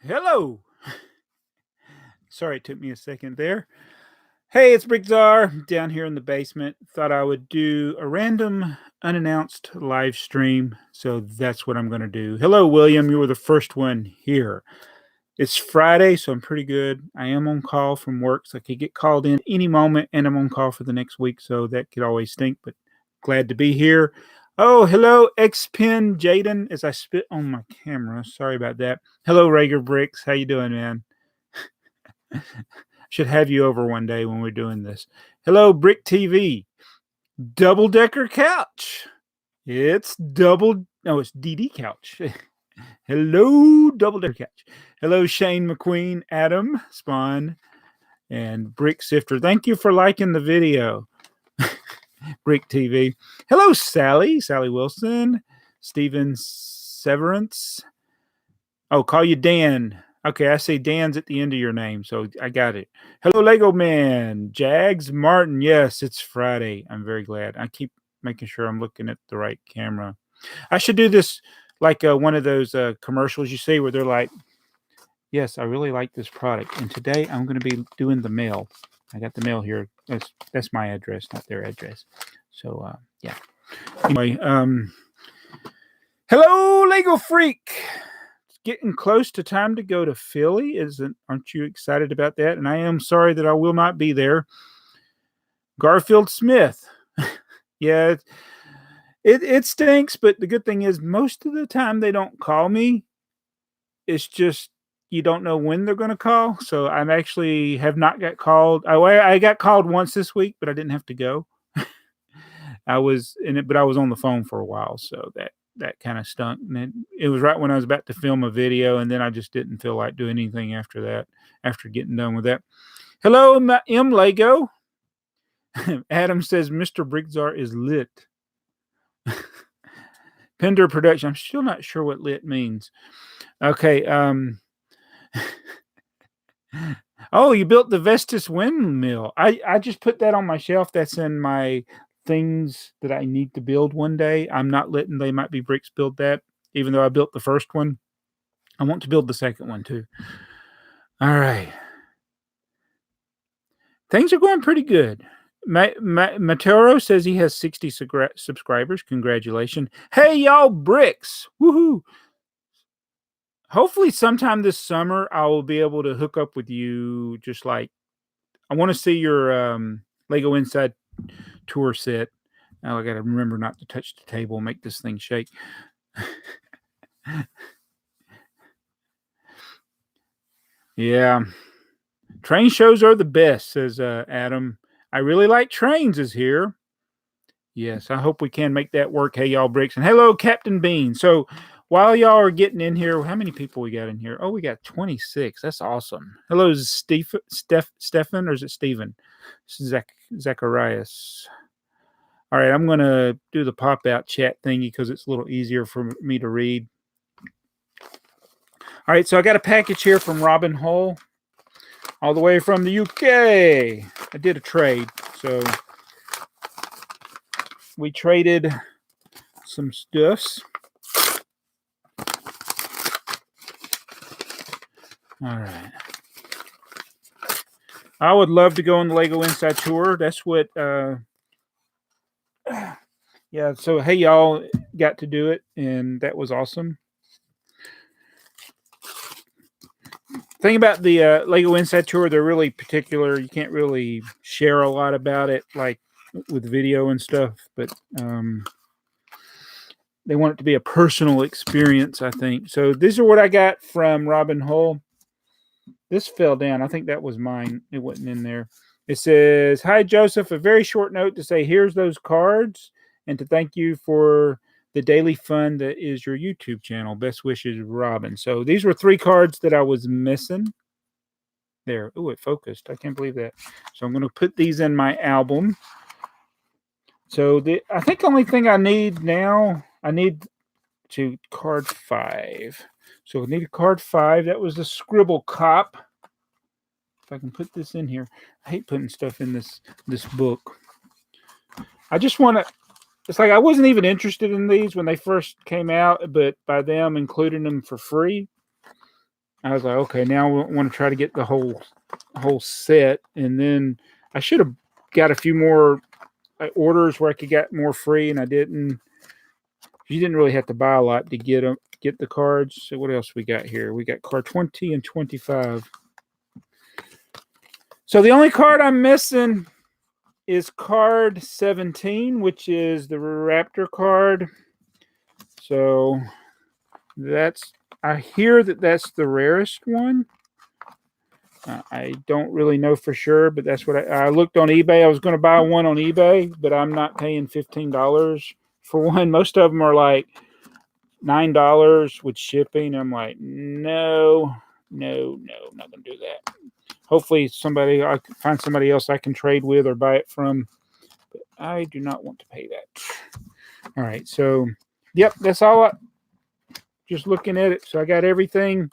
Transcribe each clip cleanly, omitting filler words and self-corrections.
Hello. Sorry, it took me a second there. Hey, it's BrickTsar down here in the basement. Thought I would do a random, unannounced live stream. So that's what I'm going to do. Hello, William. You were the first one here. It's Friday, so I'm pretty good. I am on call from work, so I could get called in any moment, and I'm on call for the next week, so that could always stink, but glad to be here. Oh, hello, Xpin Jaden, as I spit on my camera. Sorry about that. Hello, Rager Bricks. How you doing, man? Should have you over one day when we're doing this. Hello, Brick TV. Double decker couch. It's DD couch. Hello, double decker couch. Hello, Shane McQueen, Adam, Spawn, and Brick Sifter. Thank you for liking the video. Brick TV. Hello, Sally Wilson, Steven Severance. Oh, call you Dan. Okay, I see Dan's at the end of your name, so I got it. Hello, Lego Man. Jags Martin. Yes, it's Friday. I'm very glad. I keep making sure I'm looking at the right camera. I should do this like one of those commercials you see where they're like, yes, I really like this product, and today I'm going to be doing the mail. I got the mail here. That's my address, not their address. So, yeah. Anyway, hello, Lego Freak. Getting close to time to go to Philly. Aren't you excited about that? And I am sorry that I will not be there. Garfield Smith. Yeah, it stinks, but the good thing is most of the time they don't call me. It's just you don't know when they're going to call. So I'm actually have not got called. I got called once this week, but I didn't have to go. I was in it, but I was on the phone for a while, so that kind of stunk. And it was right when I was about to film a video, and then I just didn't feel like doing anything after that, after getting done with that. Hello, M. Lego. Adam says Mr. BrickTsar is lit. Pender Production. I'm still not sure what lit means. Okay. Oh, you built the Vestas windmill. I just put that on my shelf. That's in my things that I need to build one day. I'm not letting TheyMightBeBricks build that, even though I built the first one. I want to build the second one too. All right. Things are going pretty good. Matero says he has 60 subscribers. Congratulations. Hey, y'all, bricks. Woohoo. Hopefully sometime this summer I will be able to hook up with you. Just like I want to see your Lego Inside tour set. Now I got to remember not to touch the table and make this thing shake. Yeah. Train shows are the best, says Adam. I really like trains is here. Yes, I hope we can make that work. Hey, y'all, bricks. And hello, Captain Bean. So while y'all are getting in here, how many people we got in here? Oh, we got 26. That's awesome. Hello, Stefan, or is it Steven? Zacharias. All right, I'm going to do the pop-out chat thingy because it's a little easier for me to read. All right, so I got a package here from Robin Hull, all the way from the UK. I did a trade, so we traded some stuffs. All right. I would love to go on the Lego Inside Tour. That's what, yeah, so hey, y'all got to do it, and that was awesome. Thing about the Lego Inside Tour, they're really particular. You can't really share a lot about it, like with video and stuff, but they want it to be a personal experience, I think. So these are what I got from Robin Hull. This fell down. I think that was mine. It wasn't in there. It says, hi, Joseph. A very short note to say, here's those cards, and to thank you for the daily fun that is your YouTube channel. Best wishes, Robin. So these were 3 cards that I was missing. There. Oh, it focused. I can't believe that. So I'm going to put these in my album. So I think the only thing I need now, I need to card 5. So I need a card 5. That was the Scribble Cop. If I can put this in here. I hate putting stuff in this book. I just want to, it's like I wasn't even interested in these when they first came out, but by them including them for free, I was like, okay, now I want to try to get the whole set, and then I should have got a few more orders where I could get more free, and I didn't. You didn't really have to buy a lot to get the cards. So what else we got here? We got card 20 and 25. So the only card I'm missing is card 17, which is the Raptor card. So I hear that's the rarest one. I don't really know for sure, but that's what I looked on eBay. I was going to buy one on eBay, but I'm not paying $15 for one. Most of them are like $9 with shipping. I'm like, no, I'm not going to do that. Hopefully I can find somebody else I can trade with or buy it from. But I do not want to pay that. All right, so yep, that's all. Just looking at it. So I got everything.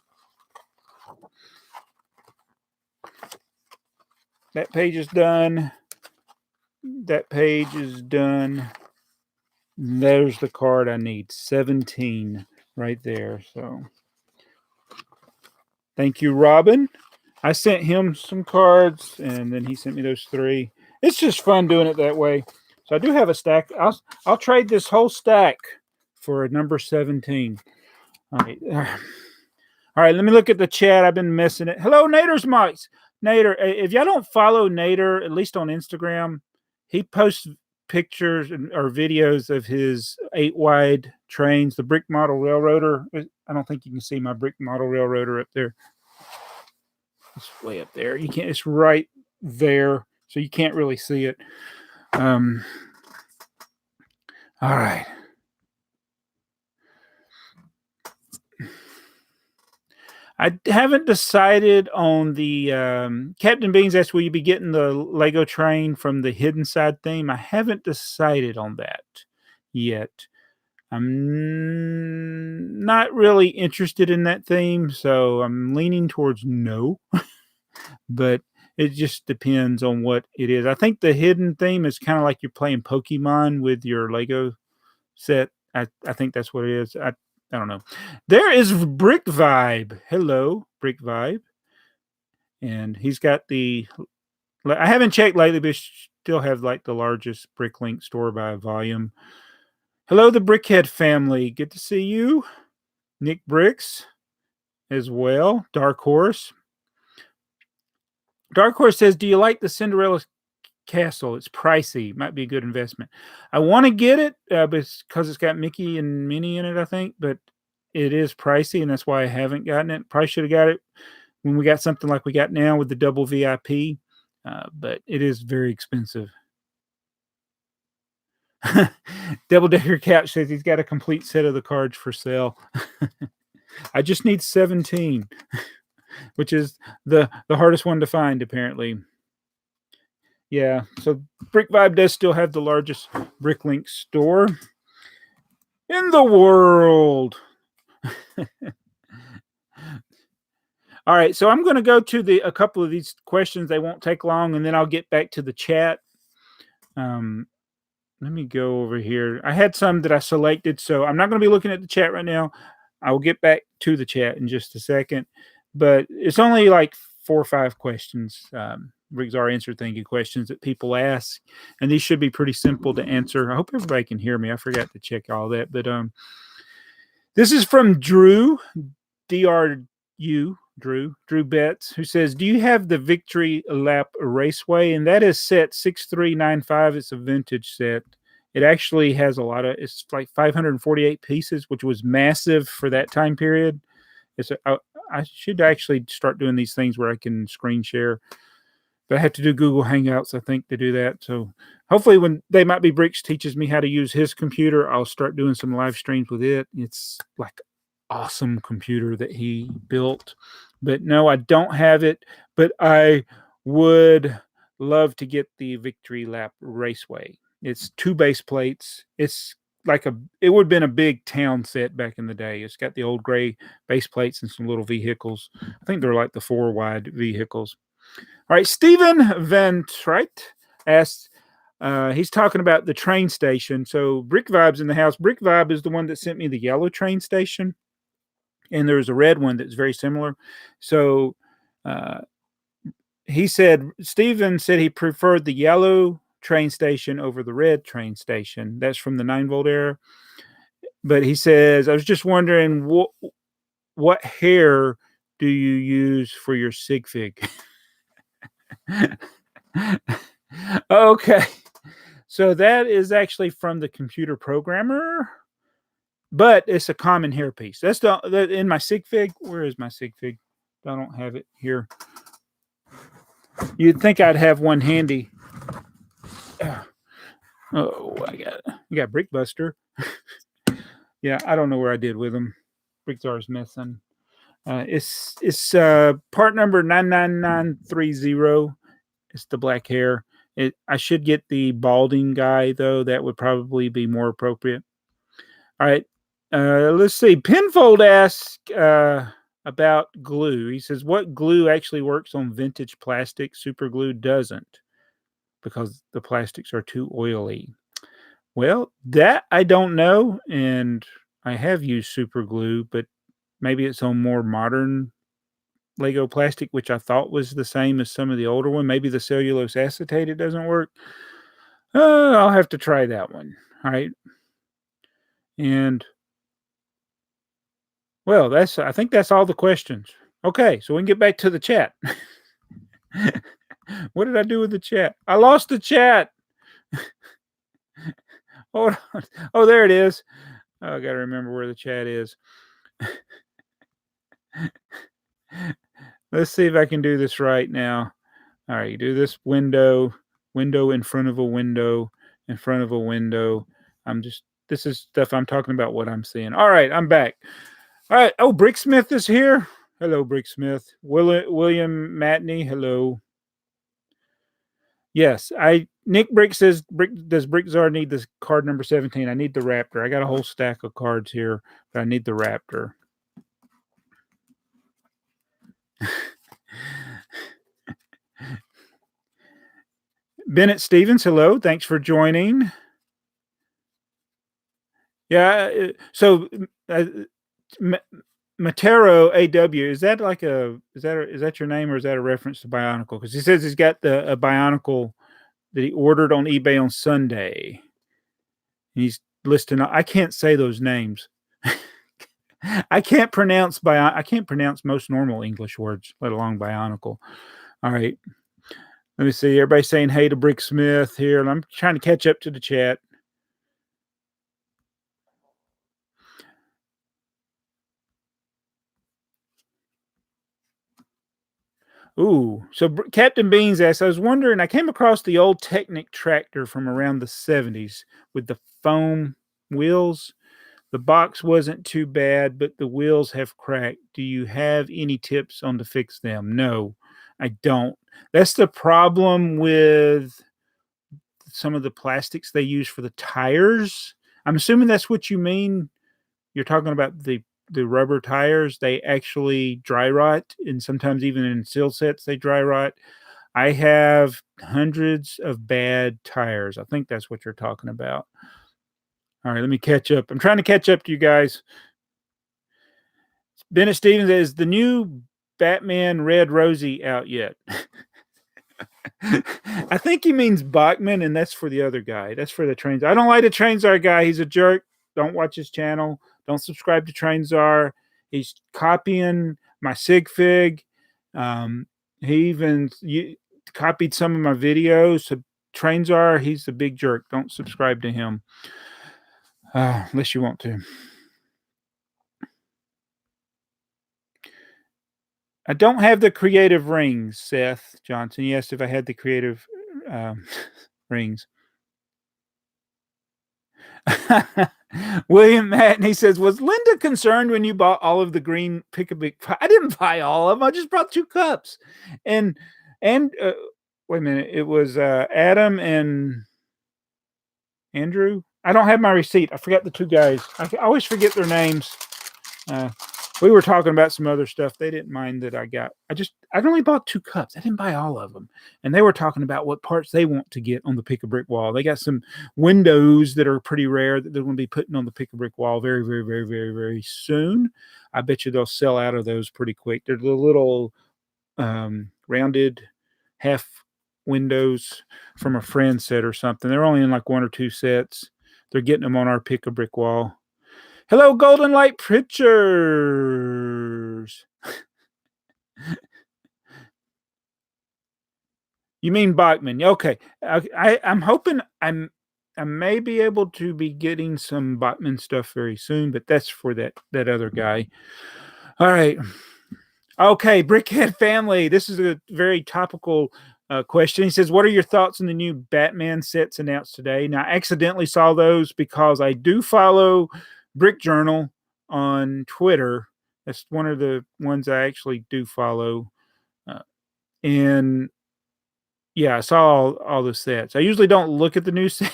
That page is done. That page is done. There's the card I need. 17 right there. So thank you, Robin. I sent him some cards, and then he sent me those 3. It's just fun doing it that way. So I do have a stack. I'll trade this whole stack for a number 17. All right. All right, let me look at the chat. I've been missing it. Hello, Nader's Mics. Nader, if y'all don't follow Nader, at least on Instagram, he posts pictures or videos of his 8-wide trains, the brick model railroader. I don't think you can see my brick model railroader up there. It's way up there. You can't. It's right there, so you can't really see it. All right. I haven't decided on the Captain Beans asked, will you be getting the Lego train from the Hidden Side theme? I haven't decided on that yet. I'm not really interested in that theme, so I'm leaning towards no. But it just depends on what it is. I think the hidden theme is kind of like you're playing Pokemon with your Lego set. I think that's what it is. I don't know. There is Brick Vibe. Hello, Brick Vibe. And he's got I haven't checked lately, but still have like the largest Bricklink store by volume. Hello, the Brickhead family. Good to see you. Nick Bricks as well. Dark Horse. Dark Horse says, do you like the Cinderella Castle? It's pricey. Might be a good investment. I want to get it because it's got Mickey and Minnie in it, I think, but it is pricey, and that's why I haven't gotten it. Probably should have got it when we got something like we got now with the double VIP, but it is very expensive. Double Decker Couch says he's got a complete set of the cards for sale. I just need 17, which is the hardest one to find, apparently. Yeah, so Brick Vibe does still have the largest Bricklink store in the world. All right, so I'm going to go to a couple of these questions. They won't take long, and then I'll get back to the chat. Let me go over here. I had some that I selected, so I'm not going to be looking at the chat right now. I will get back to the chat in just a second, but it's only like 4 or 5 questions. BrickTsar answer thinking questions that people ask, and these should be pretty simple to answer. I hope everybody can hear me. I forgot to check all that, but this is from Drew, Drew Betts, who says, do you have the Victory Lap Raceway? And that is set 6395. It's a vintage set. It actually has it's like 548 pieces, which was massive for that time period. I should actually start doing these things where I can screen share, but I have to do Google Hangouts, I think, to do that. So hopefully when TheyMightBeBricks teaches me how to use his computer, I'll start doing some live streams with it. It's like awesome computer that he built. But no, I don't have it, but I would love to get the Victory Lap Raceway. It's 2 base plates. It's like it would have been a big town set back in the day. It's got the old gray base plates and some little vehicles. I think they're like the 4-wide vehicles. All right, Stephen Van Treit asks, he's talking about the train station. So Brick Vibe's in the house. Brick Vibe is the one that sent me the yellow train station. and there's a red one that's very similar. So he said, Steven said he preferred the yellow train station over the red train station. That's from the 9-volt era. But he says, I was just wondering, what hair do you use for your sig fig? Okay. So that is actually from the computer programmer, but it's a common hairpiece. That's in my sig fig. Where is my sig fig? I don't have it here. You'd think I'd have one handy. Oh, I got Brickbuster. Yeah, I don't know where I did with them. BrickTsar's missing. It's part number 99930. It's the black hair. I should get the balding guy though. That would probably be more appropriate. All right. Let's see. Pinfold asks about glue. He says, what glue actually works on vintage plastic? Super glue doesn't, because the plastics are too oily. Well, that I don't know, and I have used super glue, but maybe it's on more modern Lego plastic, which I thought was the same as some of the older one. Maybe the cellulose acetate, it doesn't work. I'll have to try that one. All right. And well, I think that's all the questions. Okay, so we can get back to the chat. What did I do with the chat? I lost the chat. Hold on. Oh, there it is. Oh, I got to remember where the chat is. Let's see if I can do this right now. All right, you do this window in front of a window, in front of a window. This is stuff I'm talking about, what I'm seeing. All right, I'm back. All right. Oh, Bricksmith is here. Hello, Bricksmith. William Matney. Hello. Yes, Nick Brick says, does BrickTsar need this card number 17? I need the Raptor. I got a whole stack of cards here, but I need the Raptor. Bennett Stevens, hello. Thanks for joining. Yeah, so Matero AW, is that like is that your name, or is that a reference to Bionicle? Because he says he's got a Bionicle that he ordered on eBay on Sunday. He's listing. I can't say those names. I can't pronounce most normal English words, let alone Bionicle. All right. Let me see. Everybody's saying hey to Bricksmith here, and I'm trying to catch up to the chat. Ooh, so Captain Beans asks, I was wondering, I came across the old Technic tractor from around the 70s with the foam wheels. The box wasn't too bad, but the wheels have cracked. Do you have any tips on to fix them? No, I don't. That's the problem with some of the plastics they use for the tires. I'm assuming that's what you mean. You're talking about the rubber tires. They actually dry rot, and sometimes even in seal sets they dry rot. I have hundreds of bad tires. I think that's what you're talking about. All right, let me catch up. I'm trying to catch up to you guys. Bennett Stevens, is the new Batman Red Rosie out yet? I think he means Bachman, and that's for the other guy. That's for the Trains. I don't like the TheyMightBeBricks guy. He's a jerk. Don't watch his channel. Don't subscribe to TheyMightBeBricks. He's copying my sig fig. He even copied some of my videos. So TheyMightBeBricks, he's a big jerk. Don't subscribe to him unless you want to. I don't have the creative rings, Seth Johnson. He asked if I had the creative rings. William Matney says, was Linda concerned when you bought all of the green Pick-a-Big? I didn't buy all of them. I just brought 2 cups. And wait a minute. It was Adam and Andrew. I don't have my receipt. I forgot the 2 guys. I always forget their names. we were talking about some other stuff. They didn't mind that I only bought 2 cups. I didn't buy all of them. And they were talking about what parts they want to get on the Pick a Brick wall. They got some windows that are pretty rare that they're going to be putting on the Pick a Brick wall very, very, very, very, very soon. I bet you they'll sell out of those pretty quick. They're the little rounded half windows from a friend set or something. They're only in like 1 or 2 sets. They're getting them on our Pick a Brick wall. Hello, Golden Light Pictures. You mean Bachman? Okay. I'm hoping I may be able to be getting some Bachman stuff very soon, but that's for that other guy. All right. Okay, Brickhead family. This is a very topical question. He says, what are your thoughts on the new Batman sets announced today? Now, I accidentally saw those because I do follow Brick Journal on Twitter. That's one of the ones I actually do follow. And yeah, I saw all the sets. I usually don't look at the new sets,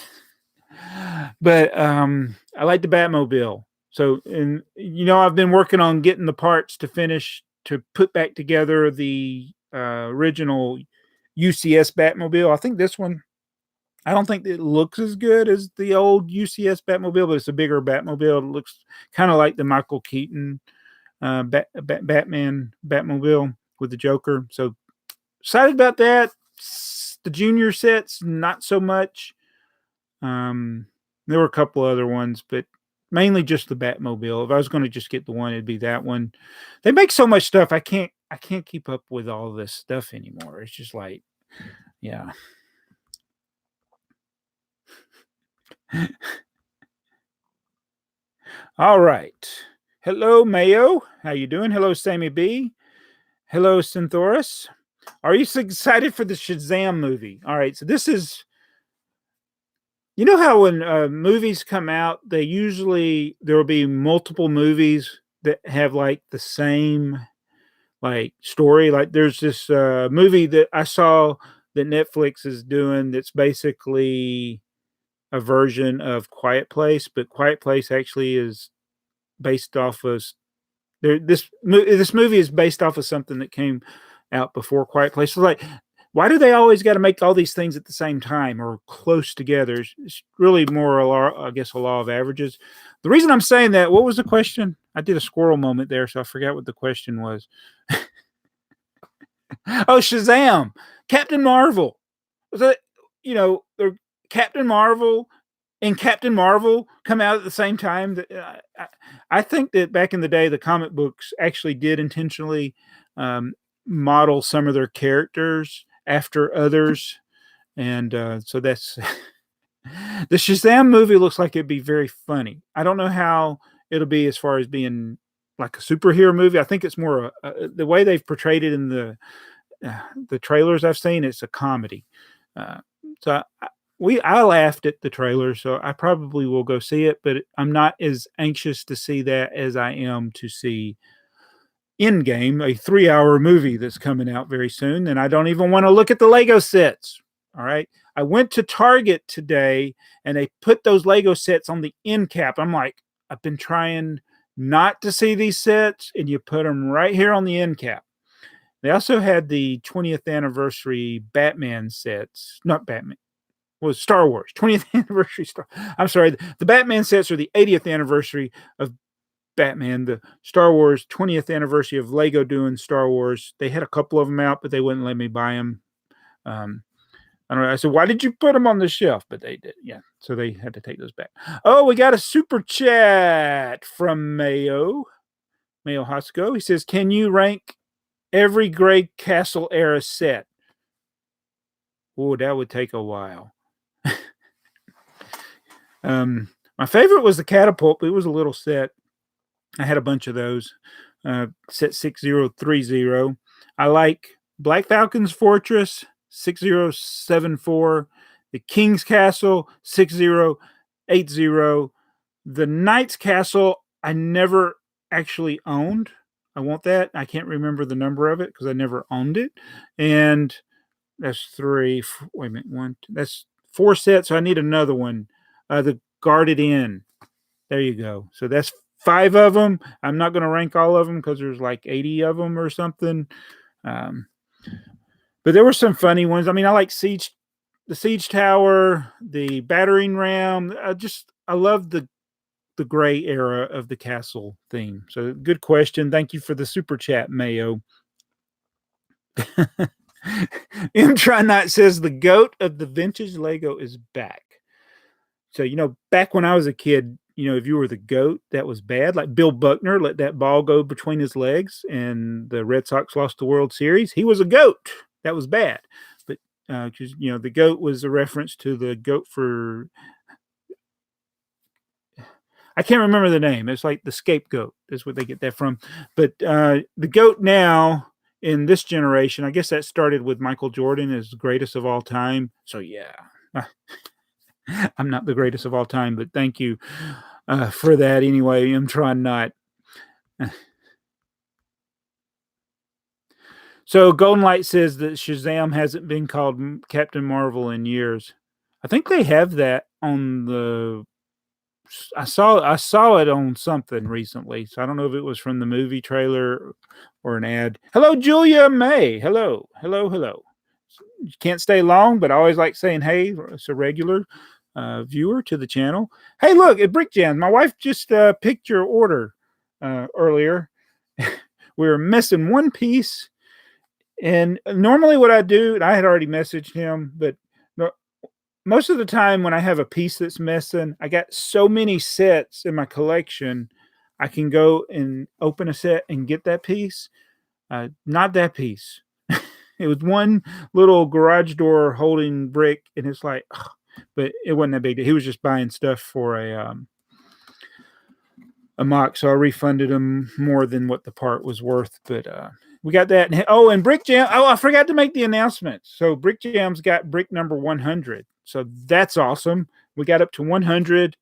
but I like the Batmobile. So, and I've been working on getting the parts to finish to put back together the original UCS Batmobile. I think this one, I don't think it looks as good as the old UCS Batmobile, but it's a bigger Batmobile. It looks kind of like the Michael Keaton Batman Batmobile with the Joker. So excited about that. The junior sets, not so much. There were a couple other ones, but mainly just the Batmobile. If I was going to just get the one, it'd be that one. They make so much stuff. I can't keep up with all this stuff anymore. It's just like, yeah. All right. Hello, Mayo. How you doing? Hello, Sammy B. Hello, Synthoris. Are you excited for the Shazam movie? All right. So this is, how when movies come out, there will be multiple movies that have like the same like story. Like there's this movie that I saw that Netflix is doing that's basically a version of Quiet Place, but Quiet Place actually is based off of this movie is based off of something that came out before Quiet Place. So like, why do they always got to make all these things at the same time or close together? It's really more, I guess, a law of averages. The reason I'm saying that, what was the question? I did a squirrel moment there, so I forgot what the question was. Oh, Shazam! Captain Marvel. Captain Marvel and Captain Marvel come out at the same time. I think that back in the day, the comic books actually did intentionally model some of their characters after others. And so that's the Shazam movie looks like it'd be very funny. I don't know how it'll be as far as being like a superhero movie. I think it's more the way they've portrayed it in the trailers I've seen. It's a comedy. So I laughed at the trailer, so I probably will go see it, but I'm not as anxious to see that as I am to see Endgame, a 3-hour movie that's coming out very soon, and I don't even want to look at the Lego sets. All right. I went to Target today and they put those Lego sets on the end cap. I'm like, I've been trying not to see these sets, and you put them right here on the end cap. They also had the 20th anniversary Batman sets, not Batman. Was Star Wars 20th anniversary I'm sorry, the Batman sets are the 80th anniversary of Batman. The Star Wars 20th anniversary of Lego doing Star Wars. They had a couple of them out, but they wouldn't let me buy them. I don't know. I said, why did you put them on the shelf? But they did. Yeah. So they had to take those back. Oh, we got a super chat from Mayo Hosco. He says, can you rank every Grey Castle era set? Oh, that would take a while. My favorite was the catapult, but it was a little set. I had a bunch of those. Set 6030. I like Black Falcon's Fortress 6074, the King's Castle 6080, the Knight's Castle I never actually owned. I want that. I can't remember the number of it because I never owned it. And that's 3. Wait a minute, that's 4 sets. So I need another one. The Guarded Inn. There you go. So that's 5 of them. I'm not going to rank all of them because there's like 80 of them or something. But there were some funny ones. I mean, I like the siege tower, the battering ram. I love the gray era of the castle theme. So good question. Thank you for the super chat, Mayo. Try Not says the goat of the vintage Lego is back. So, back when I was a kid, if you were the goat, that was bad. Like Bill Buckner let that ball go between his legs and the Red Sox lost the World Series. He was a goat. That was bad. But, because, the goat was a reference to the goat for, I can't remember the name. It's like the scapegoat is what they get that from. But the goat now in this generation, I guess that started with Michael Jordan as the greatest of all time. So, yeah. I'm not the greatest of all time, but thank you for that anyway. I'm trying not. So Golden Light says that Shazam hasn't been called Captain Marvel in years. I think they have that on the. I saw it on something recently, so I don't know if it was from the movie trailer or an ad. Hello, Julia May. Hello. You can't stay long, but I always like saying hey. It's a regular viewer to the channel. Hey, look at Brick Jam. My wife just picked your order earlier. We were missing one piece, and normally what I do, and I had already messaged him, but most of the time when I have a piece that's missing, I got so many sets in my collection, I can go and open a set and get that piece. Not that piece. It was one little garage door holding brick, and it's like, but it wasn't that big. He was just buying stuff for a mock, so I refunded him more than what the part was worth. But we got that. And Brick Jam. Oh, I forgot to make the announcement. So Brick Jam's got brick number 100. So that's awesome. We got up to 100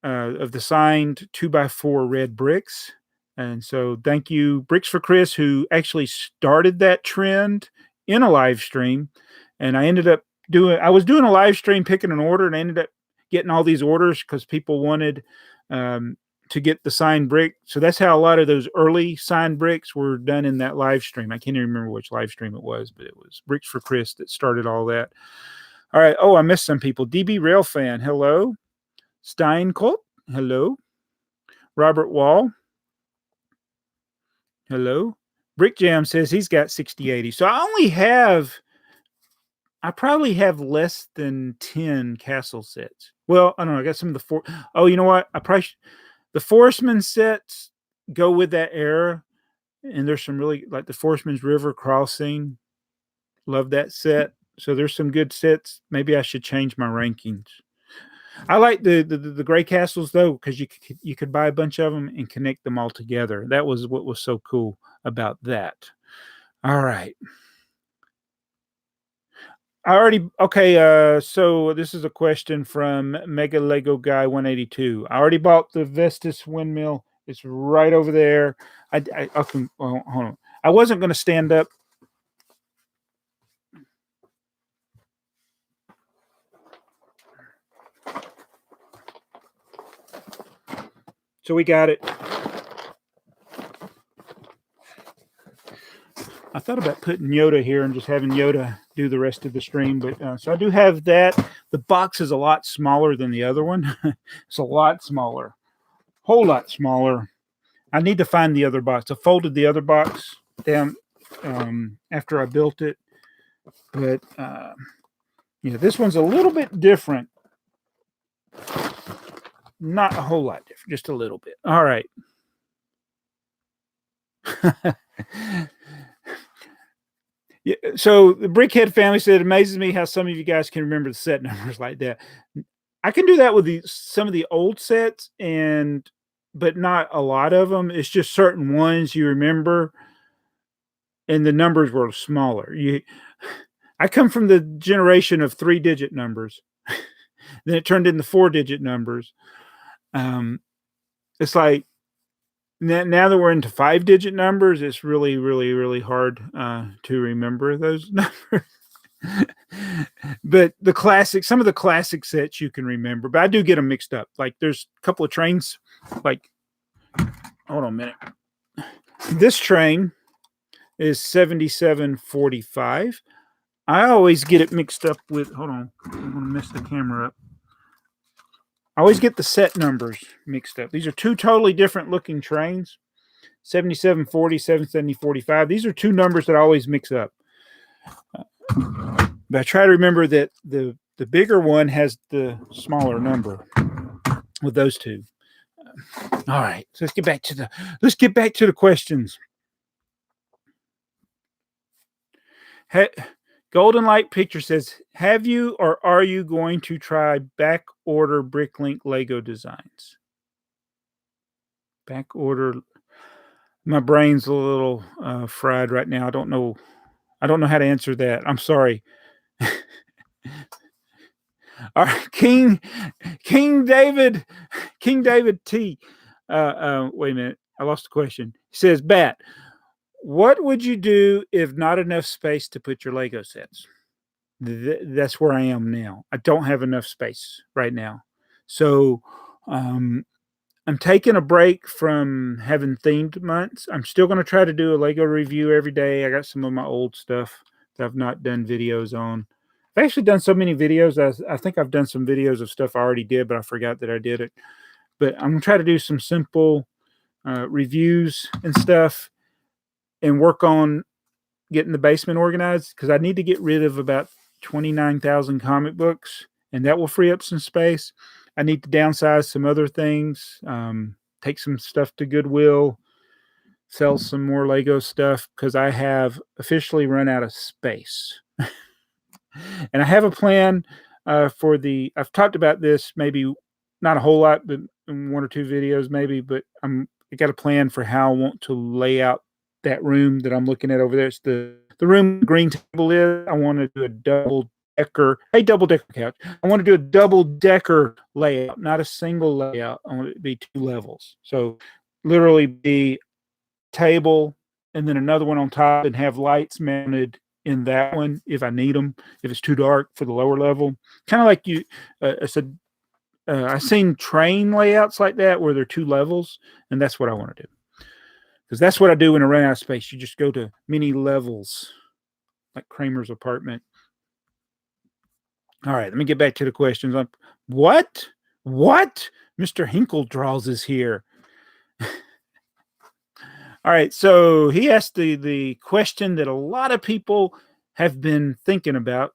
of the signed 2x4 red bricks. And so thank you, Bricks for Chris, who actually started that trend in a live stream. And I ended up I was doing a live stream picking an order, and I ended up getting all these orders because people wanted to get the signed brick. So that's how a lot of those early signed bricks were done in that live stream. I can't even remember which live stream it was, but it was Bricks for Chris that started all that. All right. Oh, I missed some people. DB Rail Fan. Hello. Steincolt. Hello. Robert Wall. Hello. Brick Jam says he's got 6080. So I probably have less than 10 castle sets. Well, I don't know. I got some of the Oh, you know what? The Forestman sets go with that era. And there's some really, like the Forestman's River Crossing. Love that set. So there's some good sets. Maybe I should change my rankings. I like the gray castles though, because you could buy a bunch of them and connect them all together. That was what was so cool about that. All right. So this is a question from Mega Lego Guy 182. I already bought the Vestas windmill. It's right over there. Hold on. I wasn't going to stand up. So we got it. I thought about putting Yoda here and just having Yoda do the rest of the stream, but so I do have that. The box is a lot smaller than the other one. It's a lot smaller, whole lot smaller. I need to find the other box. I folded the other box down after I built it, but this one's a little bit different. Not a whole lot different, just a little bit. All right. Yeah, so the Brickhead family said, it amazes me how some of you guys can remember the set numbers like that. I can do that with some of the old sets, but not a lot of them. It's just certain ones you remember, and the numbers were smaller. I come from the generation of 3-digit numbers. Then it turned into 4-digit numbers. It's like now that we're into 5-digit numbers, it's really, really, really hard to remember those numbers. But some of the classic sets you can remember, but I do get them mixed up. Like there's a couple of trains, like hold on a minute. This train is 7745. I always get it mixed up with, hold on, I'm going to mess the camera up. I always get the set numbers mixed up. These are two totally different looking trains. 7740, 77045. These are two numbers that I always mix up. But I try to remember that the bigger one has the smaller number with those two. All right, so let's get back to the questions. Golden Light Picture says, have you or are you going to try back order Bricklink Lego designs? Back order. My brain's a little fried right now. I don't know how to answer that. I'm sorry. All right, King David T. Wait a minute. I lost the question. He says, Bat, what would you do if not enough space to put your Lego sets? That's where I am now. I don't have enough space right now. So I'm taking a break from having themed months. I'm still going to try to do a Lego review every day. I got some of my old stuff that I've not done videos on. I've actually done so many videos. I think I've done some videos of stuff I already did, but I forgot that I did it. But I'm going to try to do some simple reviews and stuff and work on getting the basement organized, because I need to get rid of about 29,000 comic books, and that will free up some space. I need to downsize some other things, take some stuff to Goodwill, sell some more Lego stuff, because I have officially run out of space. And I have a plan for I've talked about this, maybe not a whole lot, but in one or two videos maybe, but I got a plan for how I want to lay out that room that I'm looking at over there. It's the room the green table is. I want to do a double decker couch. I want to do a double decker layout, not a single layout. I want it to be two levels. So literally be table and then another one on top, and have lights mounted in that one if I need them, if it's too dark for the lower level. Kind of like I said, I've seen train layouts like that where they're two levels, and that's what I want to do. Because that's what I do when I run out of space. You just go to many levels, like Kramer's apartment. All right, let me get back to the questions. What? MrHinkleDraws is here. All right, so he asked the question that a lot of people have been thinking about,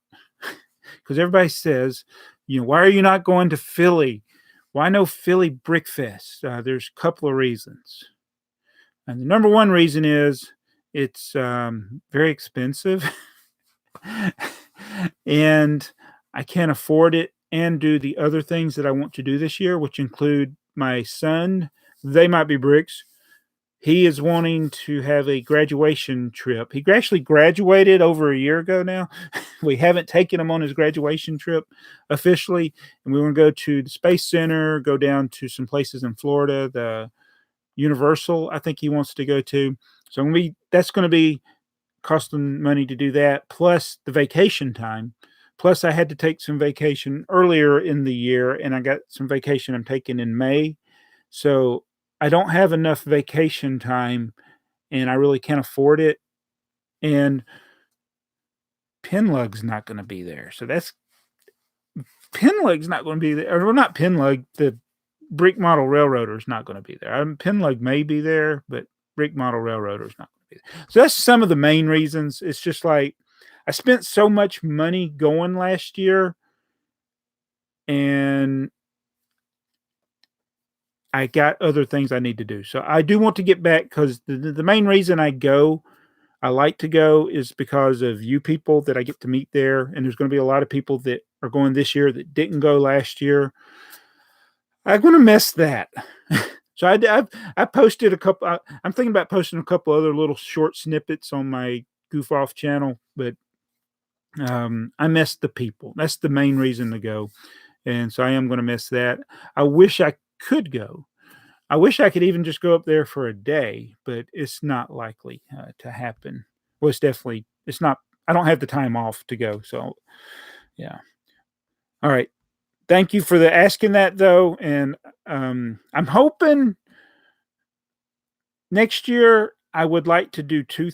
because everybody says, why are you not going to Philly? Why no Philly Brick Fest? There's a couple of reasons. And the number one reason is it's very expensive, and I can't afford it and do the other things that I want to do this year, which include my son, TheyMightBeBricks. He is wanting to have a graduation trip. He actually graduated over a year ago now. We haven't taken him on his graduation trip officially. And we want to go to the Space Center, go down to some places in Florida, the Universal, I think he wants to go to. So that's going to be costing money to do that, plus the vacation time. Plus, I had to take some vacation earlier in the year, and I got some vacation I'm taking in May. So I don't have enough vacation time, and I really can't afford it. And Pinlug's not going to be there. So Pinlug's not going to be there. Or not Pinlug, the Brick Model Railroader is not going to be there. Pinlug may be there, but Brick Model Railroader is not going to be there. So that's some of the main reasons. It's just like I spent so much money going last year, and I got other things I need to do. So I do want to get back, because the main reason I like to go is because of you people that I get to meet there. And there's going to be a lot of people that are going this year that didn't go last year. I'm going to miss that. So I posted a couple. I'm thinking about posting a couple other little short snippets on my Goof Off channel, but I missed the people. That's the main reason to go. And so I am going to miss that. I wish I could go. I wish I could even just go up there for a day, but it's not likely to happen. Well, it's not, I don't have the time off to go. So, yeah. All right. Thank you for asking that, though. And I'm hoping next year, I would like to do two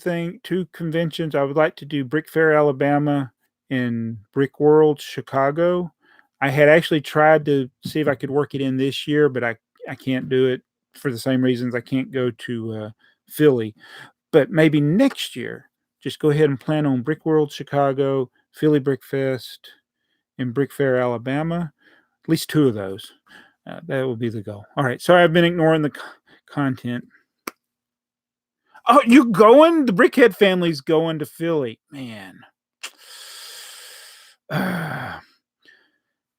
conventions. I would like to do Brick Fair, Alabama, and Brick World, Chicago. I had actually tried to see if I could work it in this year, but I can't do it for the same reasons I can't go to Philly. But maybe next year, just go ahead and plan on Brick World, Chicago, Philly Brick Fest, and Brick Fair, Alabama. At least two of those. That will be the goal. All right. Sorry, I've been ignoring the content. Oh, you going? The Brickhead family's going to Philly, man.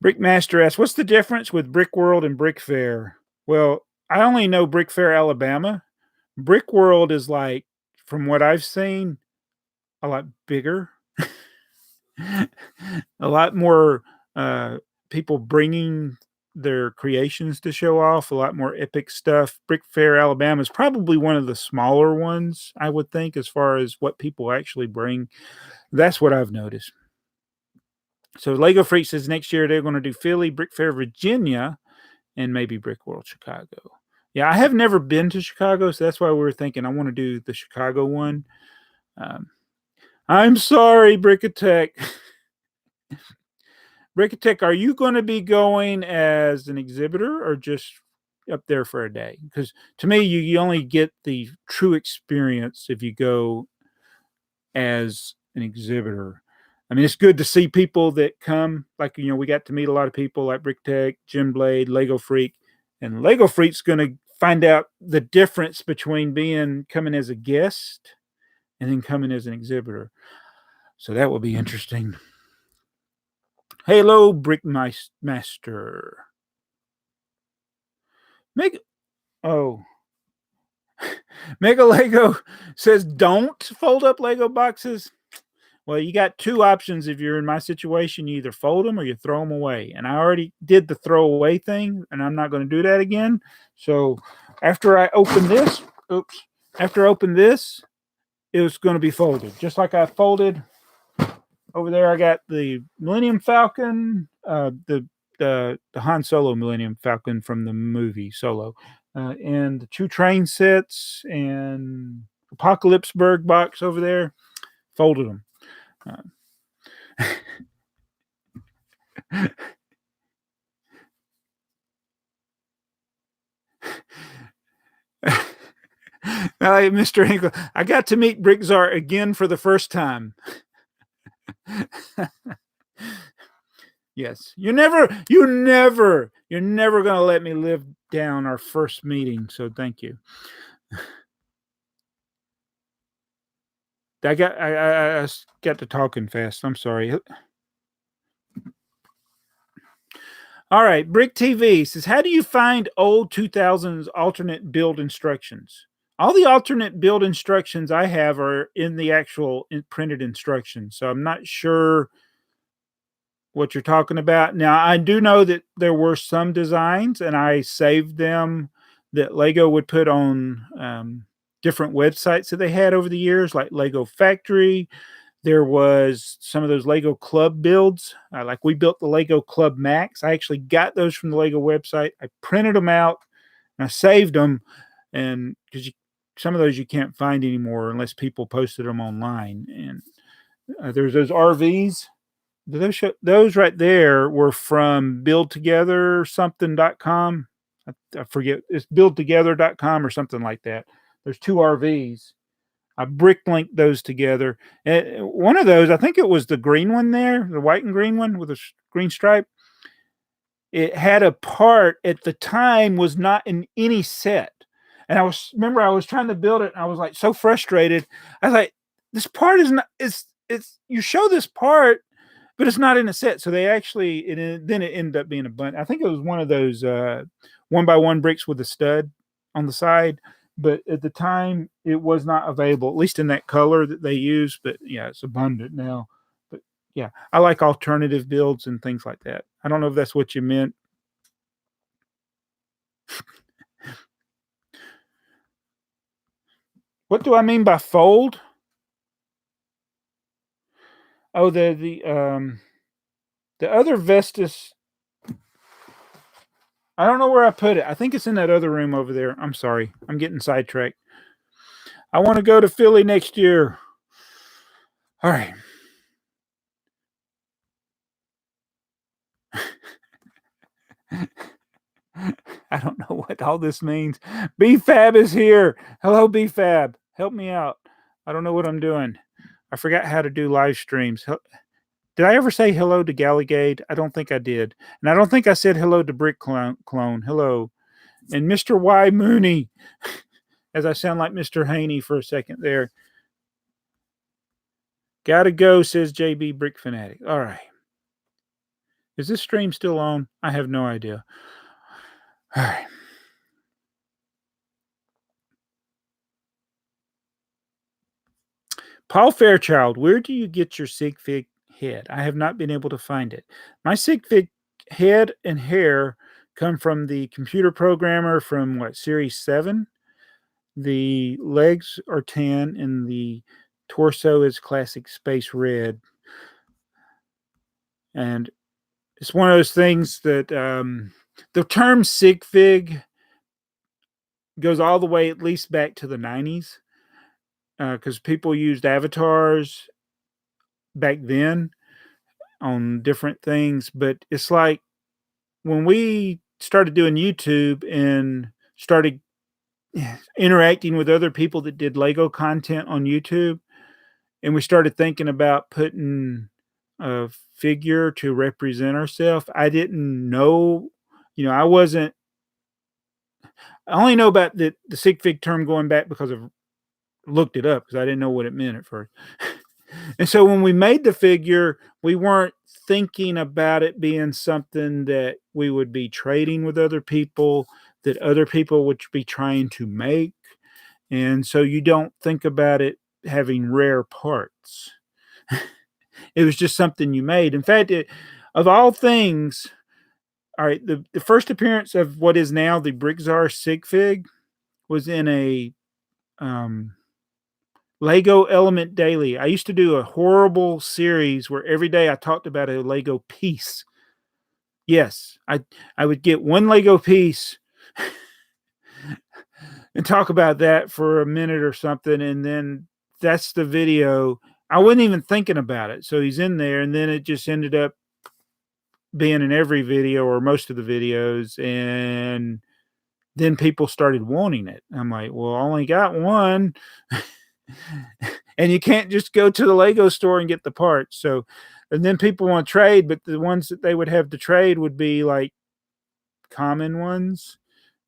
Brickmaster asks, "What's the difference with Brick World and Brick Fair?" Well, I only know Brick Fair, Alabama. Brick World is like, from what I've seen, a lot bigger, a lot more people bringing their creations to show off, a lot more epic stuff. Brick Fair, Alabama is probably one of the smaller ones, I would think, as far as what people actually bring. That's what I've noticed. So Lego Freak says next year they're going to do Philly, Brick Fair, Virginia, and maybe Brick World, Chicago. Yeah, I have never been to Chicago, so that's why we were thinking I want to do the Chicago one. I'm sorry, Brickatech. Brickatech, are you going to be going as an exhibitor or just up there for a day? Because to me, you only get the true experience if you go as an exhibitor. I mean, it's good to see people that come. Like, we got to meet a lot of people like BrickTech, Jim Blade, Lego Freak. And Lego Freak's going to find out the difference between coming as a guest and then coming as an exhibitor. So that will be interesting. Hello, Brickmaster. Mega Lego says don't fold up Lego boxes. Well, you got two options if you're in my situation. You either fold them or you throw them away. And I already did the throw away thing, and I'm not going to do that again. So after I open this, it was going to be folded. Just like I folded over there, I got the Millennium Falcon, the Han Solo Millennium Falcon from the movie Solo, and the two train sets and Apocalypseburg box over there. Folded them. Mr. Hinkle, I got to meet BrickTsar again for the first time. Yes, you're never gonna let me live down our first meeting. So thank you. I got to talking fast. I'm sorry. All right, Brick TV says, how do you find old 2000s alternate build instructions? All the alternate build instructions I have are in the actual printed instructions, so I'm not sure what you're talking about. Now, I do know that there were some designs, and I saved them that Lego would put on different websites that they had over the years, like Lego Factory. There was some of those Lego Club builds. Like we built the Lego Club Max. I actually got those from the Lego website. I printed them out and I saved them. And because some of those you can't find anymore unless people posted them online. And there's those RVs. Those right there were from buildtogethersomething.com. I forget. It's buildtogether.com or something like that. There's two RVs. I Bricklink those together. And one of those, I think it was the green one there, the white and green one with a green stripe. It had a part at the time was not in any set. And I was trying to build it and I was like so frustrated. I was like, this part is not, it's you show this part, but it's not in a set. So they actually, then it ended up being a bunch. I think it was one of those 1x1 bricks with a stud on the side. But at the time, it was not available, at least in that color that they use. But yeah, it's abundant now. But yeah, I like alternative builds and things like that. I don't know if that's what you meant. What do I mean by fold? Oh, the other Vestas. I don't know where I put it. I think it's in that other room over there. I'm sorry. I'm getting sidetracked. I want to go to Philly next year. All right. I don't know what all this means. BFab is here. Hello, BFab. Help me out. I don't know what I'm doing. I forgot how to do live streams. Did I ever say hello to Galligade? I don't think I did. And I don't think I said hello to Brick Clone. Hello. And Mr. Y. Mooney, as I sound like Mr. Haney for a second there. Gotta go, says JB Brick Fanatic. All right. Is this stream still on? I have no idea. All right. Paul Fairchild, where do you get your sig fig head? I have not been able to find it. My sig fig head and hair come from the computer programmer from what, Series 7? The legs are tan and the torso is classic space red. And it's one of those things that the term sig fig goes all the way at least back to the 90s. Because people used avatars back then on different things. But it's like when we started doing YouTube and started interacting with other people that did Lego content on YouTube, and we started thinking about putting a figure to represent ourselves, I didn't know, I only know about the sig fig term going back because I've looked it up because I didn't know what it meant at first. And so when we made the figure, we weren't thinking about it being something that we would be trading with other people, that other people would be trying to make. And so you don't think about it having rare parts. It was just something you made. In fact, of all things, all right, the first appearance of what is now the BrickTsar sig fig was in a Lego Element Daily. I used to do a horrible series where every day I talked about a Lego piece. Yes, I would get one Lego piece and talk about that for a minute or something, and then that's the video. I wasn't even thinking about it. So he's in there, and then it just ended up being in every video or most of the videos, and then people started wanting it. I'm like, well, I only got one. And you can't just go to the Lego store and get the parts. So, and then people want to trade, but the ones that they would have to trade would be like common ones.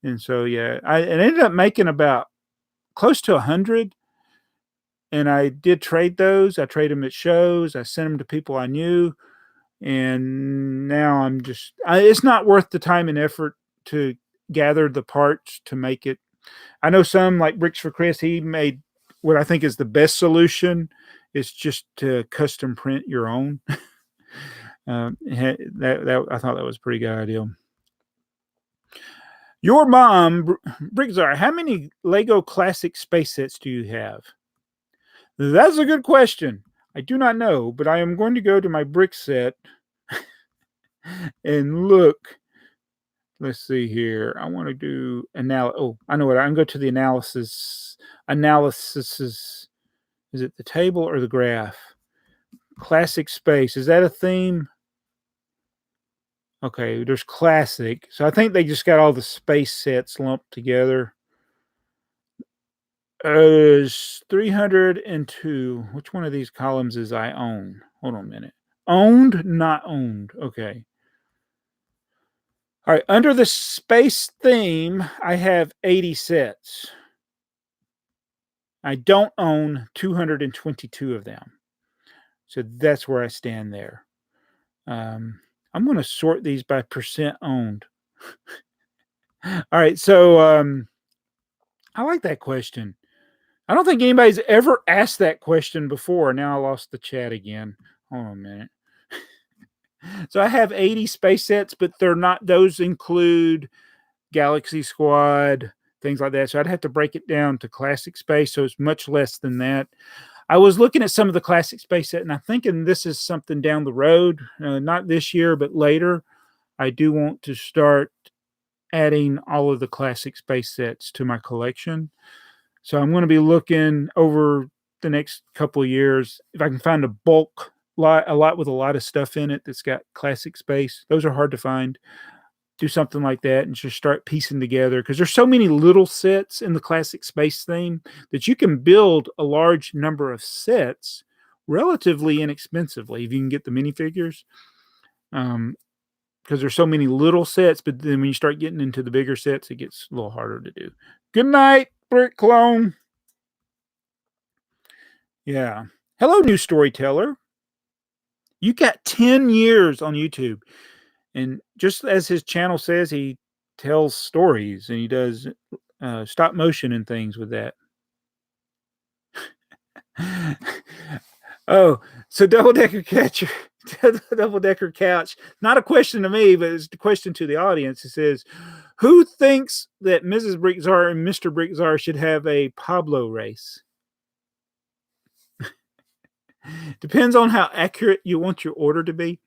And so, yeah, I ended up making about close to 100. And I did trade those. I traded them at shows. I sent them to people I knew. And now it's not worth the time and effort to gather the parts to make it. I know some, like Bricks for Chris, he made what I think is the best solution is just to custom print your own. I thought that was a pretty good idea. Your mom, BrickTsar, how many Lego classic space sets do you have? That's a good question. I do not know, but I am going to go to my brick set and look. Let's see here. I want to do analysis. Oh, I know what. I can go to the analysis. Analysis is it the table or the graph? Classic space. Is that a theme? Okay, there's classic. So I think they just got all the space sets lumped together. There's 302. Which one of these columns is I own? Hold on a minute. Owned, not owned. Okay. All right, under the space theme, I have 80 sets. I don't own 222 of them. So that's where I stand there. I'm going to sort these by percent owned. All right, so I like that question. I don't think anybody's ever asked that question before. Now I lost the chat again. Hold on a minute. So I have 80 space sets, but those include Galaxy Squad, things like that. So I'd have to break it down to classic space. So it's much less than that. I was looking at some of the classic space set, and I'm thinking this is something down the road, not this year, but later. I do want to start adding all of the classic space sets to my collection. So I'm going to be looking over the next couple of years if I can find a bulk lot, a lot with a lot of stuff in it that's got classic space. Those are hard to find. Do something like that and just start piecing together, because there's so many little sets in the classic space theme that you can build a large number of sets relatively inexpensively if you can get the minifigures. Because there's so many little sets, but then when you start getting into the bigger sets, it gets a little harder to do. Good night, Brick Clone. Yeah. Hello, new storyteller. You got 10 years on YouTube. And just as his channel says, he tells stories and he does stop motion and things with that. Oh, so double-decker catcher, double-decker couch. Not a question to me, but it's a question to the audience. It says, who thinks that Mrs. BrickTsar and Mr. BrickTsar should have a Pablo race? Depends on how accurate you want your order to be.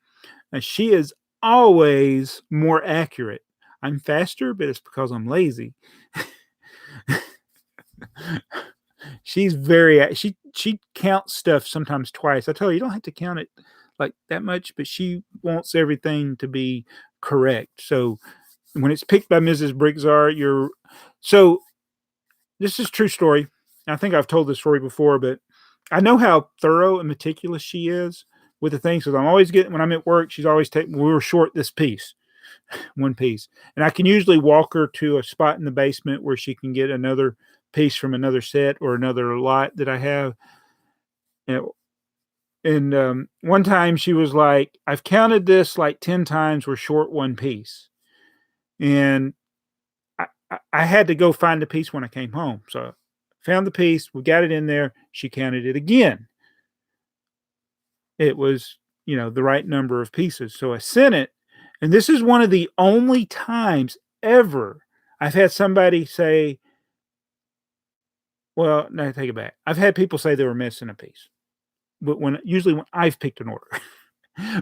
And she is always more accurate. I'm faster, but it's because I'm lazy. She's very, she counts stuff sometimes twice. I tell her, you don't have to count it like that much, but she wants everything to be correct. So when it's picked by Mrs. BrickTsar, so this is a true story. I think I've told this story before, but I know how thorough and meticulous she is with the things. Because I'm always when I'm at work, she's always we were short this piece, one piece. And I can usually walk her to a spot in the basement where she can get another piece from another set or another lot that I have. And one time she was like, I've counted this like 10 times, we're short one piece. And I had to go find the piece when I came home. So I found the piece, we got it in there, she counted it again. It was, the right number of pieces. So I sent it. And this is one of the only times ever I've had somebody say, well, no, take it back. I've had people say they were missing a piece. But usually when I've picked an order.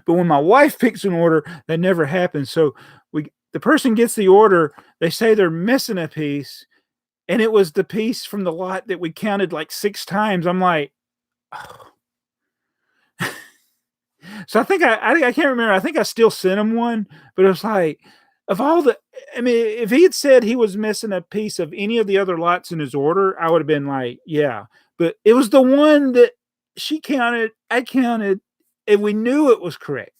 But when my wife picks an order, that never happens. So the person gets the order, they say they're missing a piece, and it was the piece from the lot that we counted like 6 times. I'm like, oh. So I think I can't remember. I think I still sent him one, but it was like, if he had said he was missing a piece of any of the other lots in his order, I would have been like, yeah. But it was the one that she counted, I counted, and we knew it was correct.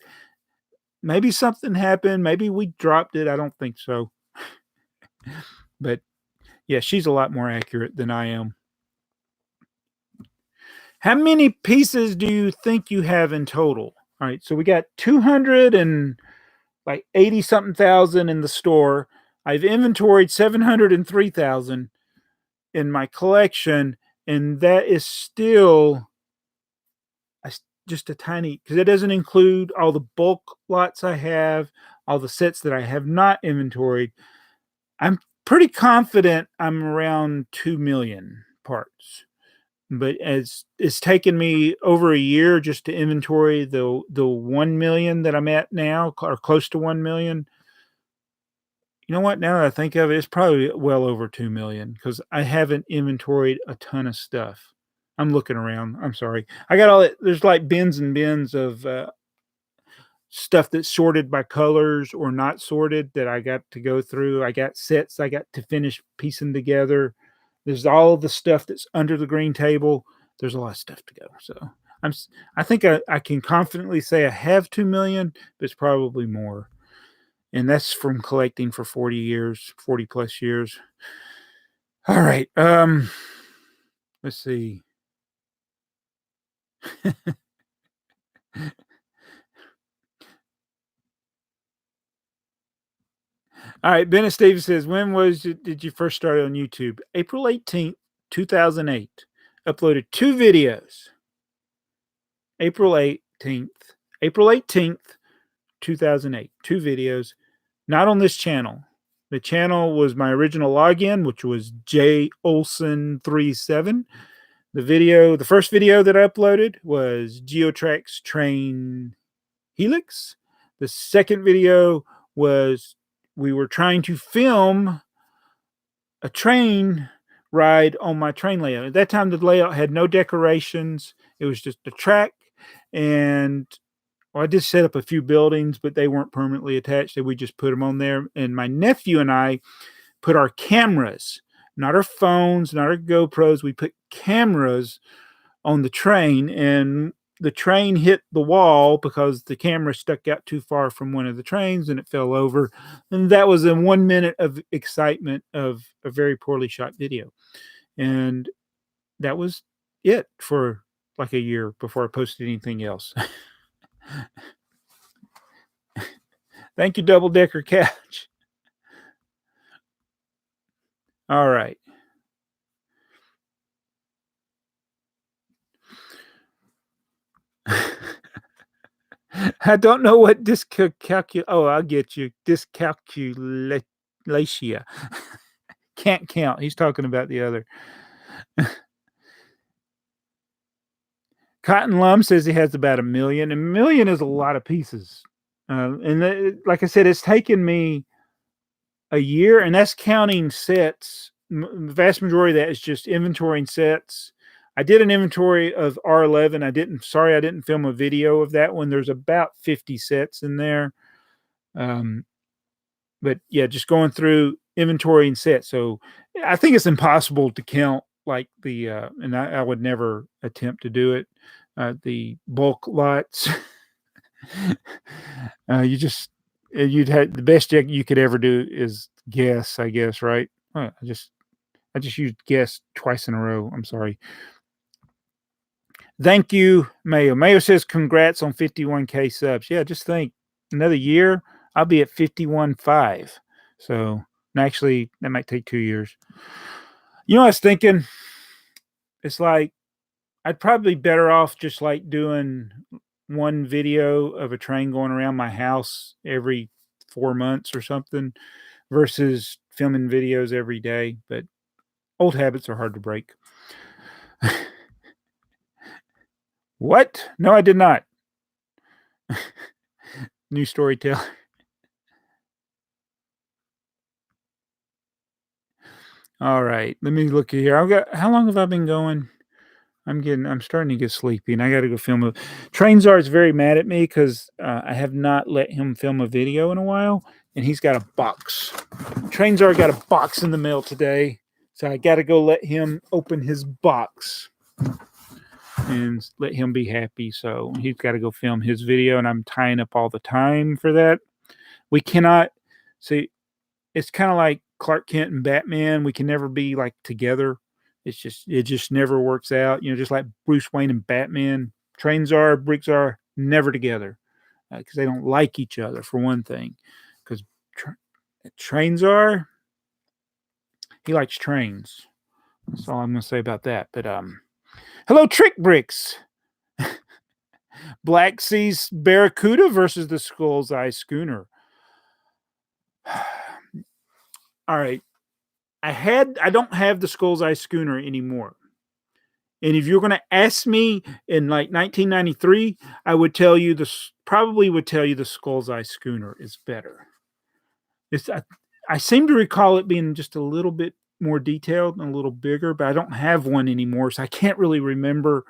Maybe something happened. Maybe we dropped it. I don't think so. But yeah, she's a lot more accurate than I am. How many pieces do you think you have in total? All right, so we got 280 something thousand in the store. I've inventoried 703,000 in my collection, and that is still just a tiny, because it doesn't include all the bulk lots I have, all the sets that I have not inventoried. I'm pretty confident I'm around 2 million parts. But as it's taken me over a year just to inventory the 1 million that I'm at now, or close to 1 million. You know what? Now that I think of it, it's probably well over 2 million, because I haven't inventoried a ton of stuff. I'm looking around. I'm sorry. I got all it. There's like bins and bins of stuff that's sorted by colors or not sorted that I got to go through. I got sets I got to finish piecing together. There's all the stuff that's under the green table. There's a lot of stuff to go. So I think I can confidently say I have 2 million, but it's probably more. And that's from collecting for 40 years, 40 plus years. All right. Let's see. All right, Bennett Stevens says, when did you first start on YouTube? April 18th, 2008. Uploaded 2 videos. April 18th, 2008. 2 videos. Not on this channel. The channel was my original login, which was JOlson37. The first video that I uploaded was Geotrax Train Helix. The second video was we were trying to film a train ride on my train layout. At that time, the layout had no decorations. It was just a track, and well, I did set up a few buildings, but they weren't permanently attached. So we just put them on there. And my nephew and I put our cameras, not our phones, not our GoPros. We put cameras on the train, and the train hit the wall because the camera stuck out too far from one of the trains and it fell over. And that was in 1 minute of excitement of a very poorly shot video. And that was it for like a year before I posted anything else. Thank you, Double Decker Couch. All right. I don't know what oh, I'll get you. Dyscalculatia. Can't count. He's talking about the other. Cotton Lum says he has about 1 million. 1 million is a lot of pieces. Like I said, it's taken me a year, and that's counting sets. The vast majority of that is just inventorying sets. I did an inventory of R11. I didn't film a video of that one. There's about 50 sets in there. But yeah, just going through inventory and sets. So I think it's impossible to count like and I would never attempt to do it. The bulk lots. You'd have the best you could ever do is guess, I guess, right? I just used guess twice in a row. I'm sorry. Thank you, Mayo. Mayo says congrats on 51K subs. Yeah, just think another year, I'll be at 51.5. So actually, that might take 2 years. You know, I was thinking, it's like I'd probably be better off just like doing one video of a train going around my house every 4 months or something versus filming videos every day. But old habits are hard to break. What? No, I did not. New storyteller. All right, let me look here. How long have I been going? I'm starting to get sleepy, and I got to go film a. TrainsR is very mad at me because I have not let him film a video in a while, and he's got a box. TrainsR got a box in the mail today, so I got to go let him open his box and let him be happy. So he's got to go film his video, and I'm tying up all the time for that. We cannot see. It's kind of like Clark Kent and Batman. We can never be like together. It just never works out. You know, just like Bruce Wayne and Batman. TrainsR, BrickTsar, never together because they don't like each other for one thing. Because TrainsR, he likes trains. That's all I'm going to say about that. But hello, Trick Bricks. Black Sea's Barracuda versus the Skull's Eye Schooner. All right. I don't have the Skull's Eye Schooner anymore. And if you're going to ask me in like 1993, I would tell you probably would tell you the Skull's Eye Schooner is better. I seem to recall it being just a little bit more detailed and a little bigger, but I don't have one anymore, so I can't really remember.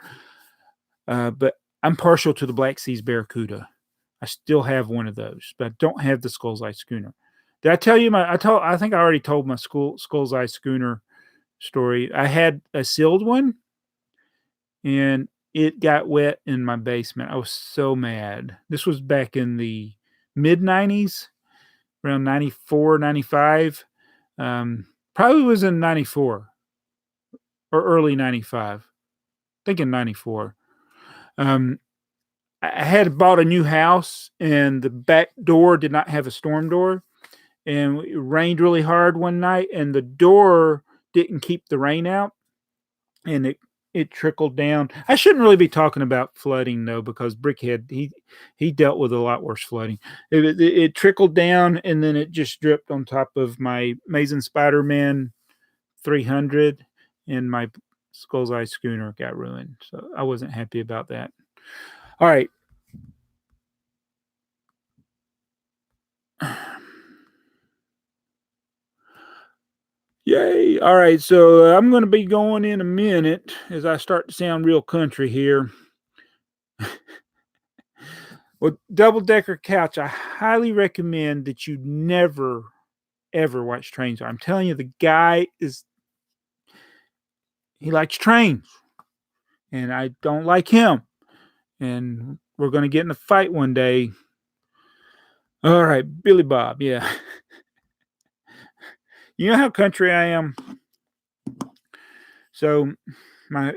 But I'm partial to the Black Sea's Barracuda. I still have one of those, but I don't have the Skull's Eye Schooner. Did I tell you I think I already told my Skull's Eye Schooner story. I had a sealed one, and it got wet in my basement. I was so mad. This was back in the mid-90s, around 94, 95. Probably was in 94 or early 95. Thinking 94. I had bought a new house, and the back door did not have a storm door. And it rained really hard one night, and the door didn't keep the rain out, and it trickled down. I shouldn't really be talking about flooding though, because Brickhead he dealt with a lot worse flooding. It trickled down, and then it just dripped on top of my Amazing Spider-Man 300, and my Skull's Eye Schooner got ruined. So I wasn't happy about that. All right. Yay. All right. So I'm going to be going in a minute as I start to sound real country here. Well, double decker couch, I highly recommend that you never, ever watch trains. I'm telling you, the guy he likes trains, and I don't like him. And we're going to get in a fight one day. All right, Billy Bob. Yeah. You know how country I am? So my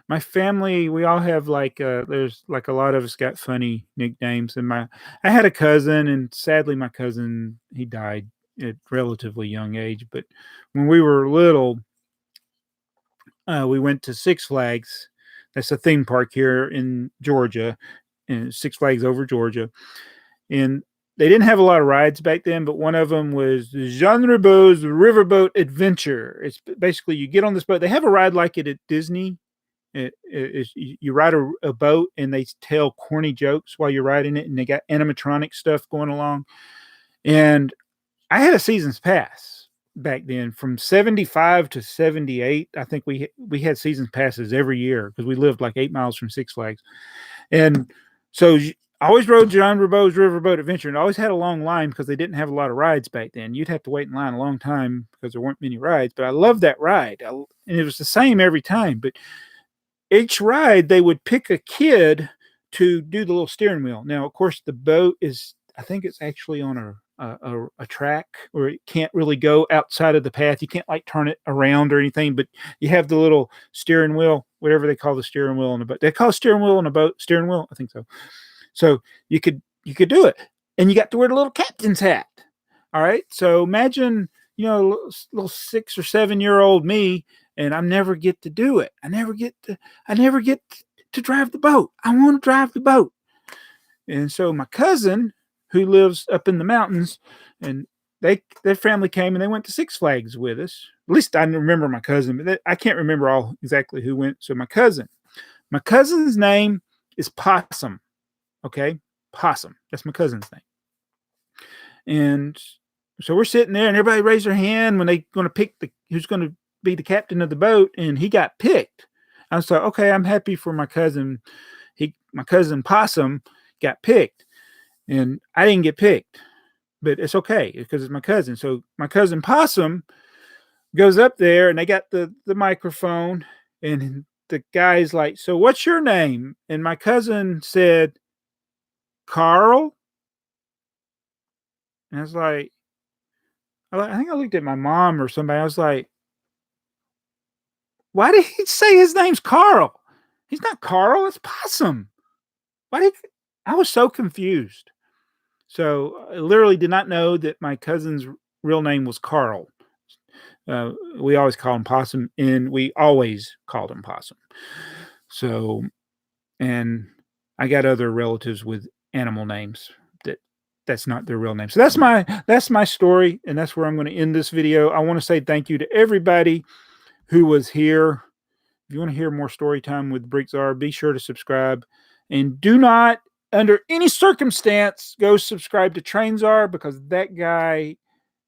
my family, we all have like there's like a lot of us got funny nicknames. And I had a cousin, and sadly my cousin, he died at relatively young age. But when we were little, we went to Six Flags. That's a theme park here in Georgia, and Six Flags over Georgia. And they didn't have a lot of rides back then, but one of them was Jean Ribaud's Riverboat Adventure. It's basically you get on this boat. They have a ride like it at Disney. You ride a boat, and they tell corny jokes while you're riding it, and they got animatronic stuff going along. And I had a season's pass back then from 75 to 78. I think we had seasons passes every year because we lived like 8 miles from Six Flags. And so I always rode John Ribaud's Riverboat Adventure, and I always had a long line because they didn't have a lot of rides back then. You'd have to wait in line a long time because there weren't many rides, but I loved that ride. And it was the same every time, but each ride they would pick a kid to do the little steering wheel. Now, of course, the boat is, I think it's actually on a track where it can't really go outside of the path. You can't like turn it around or anything, but you have the little steering wheel, whatever they call the steering wheel on a boat. They call steering wheel on a boat steering wheel, I think so. So you could do it, and you got to wear the little captain's hat. All right. So imagine, little 6 or 7 year old me, and I never get to do it. I never get to drive the boat. I want to drive the boat. And so my cousin, who lives up in the mountains, and their family came and they went to Six Flags with us. At least I remember my cousin, but I can't remember all exactly who went. So my cousin's name is Possum. Okay, Possum. That's my cousin's name. And so we're sitting there, and everybody raised their hand when they going to pick who's going to be the captain of the boat, and he got picked. I was like, okay, I'm happy for my cousin. My cousin Possum got picked, and I didn't get picked, but it's okay because it's my cousin. So my cousin Possum goes up there, and they got the microphone, and the guy's like, "So what's your name?" And my cousin said, "Carl." And I was like, I think I looked at my mom or somebody. I was like, why did he say his name's Carl? He's not Carl. It's Possum. I was so confused. So I literally did not know that my cousin's real name was Carl. We always call him Possum, and we always called him Possum. So, and I got other relatives with animal names that's not their real name. So that's my story, and that's where I'm going to end this video. I want to say thank you to everybody who was here. If you want to hear more story time with BrickTsar, be sure to subscribe, and do not, under any circumstance, go subscribe to TrainTsar, because that guy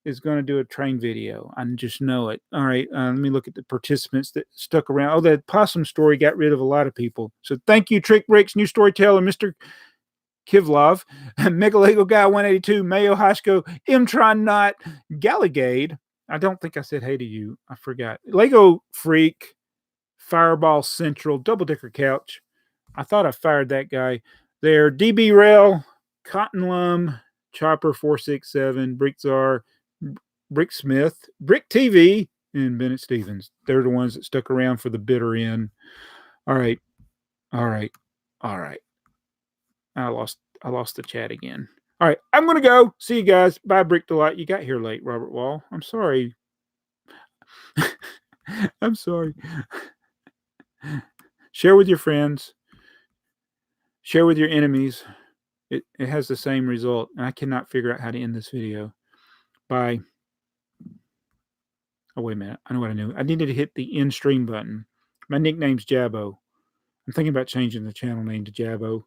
is going to do a train video. I just know it. All right, let me look at the participants that stuck around. Oh, that possum story got rid of a lot of people. So thank you, Trick Bricks, New Storyteller, Mr. Kivlov, Mega Lego Guy 182, Mayo Hashko, Mtron Not, Galligade. I don't think I said hey to you. I forgot. Lego Freak, Fireball Central, Double Decker Couch. I thought I fired that guy there. DB Rail, Cotton Lum, Chopper 467, BrickTsar, Brick Smith, Brick TV, and Bennett Stevens. They're the ones that stuck around for the bitter end. All right. I lost the chat again. All right, I'm gonna go. See you guys. Bye, Brick Delight. You got here late, Robert Wall. I'm sorry. I'm sorry. Share with your friends. Share with your enemies. It has the same result, and I cannot figure out how to end this video. Bye. Oh, wait a minute. I know what I knew. I needed to hit the end stream button. My nickname's Jabbo. I'm thinking about changing the channel name to Jabbo.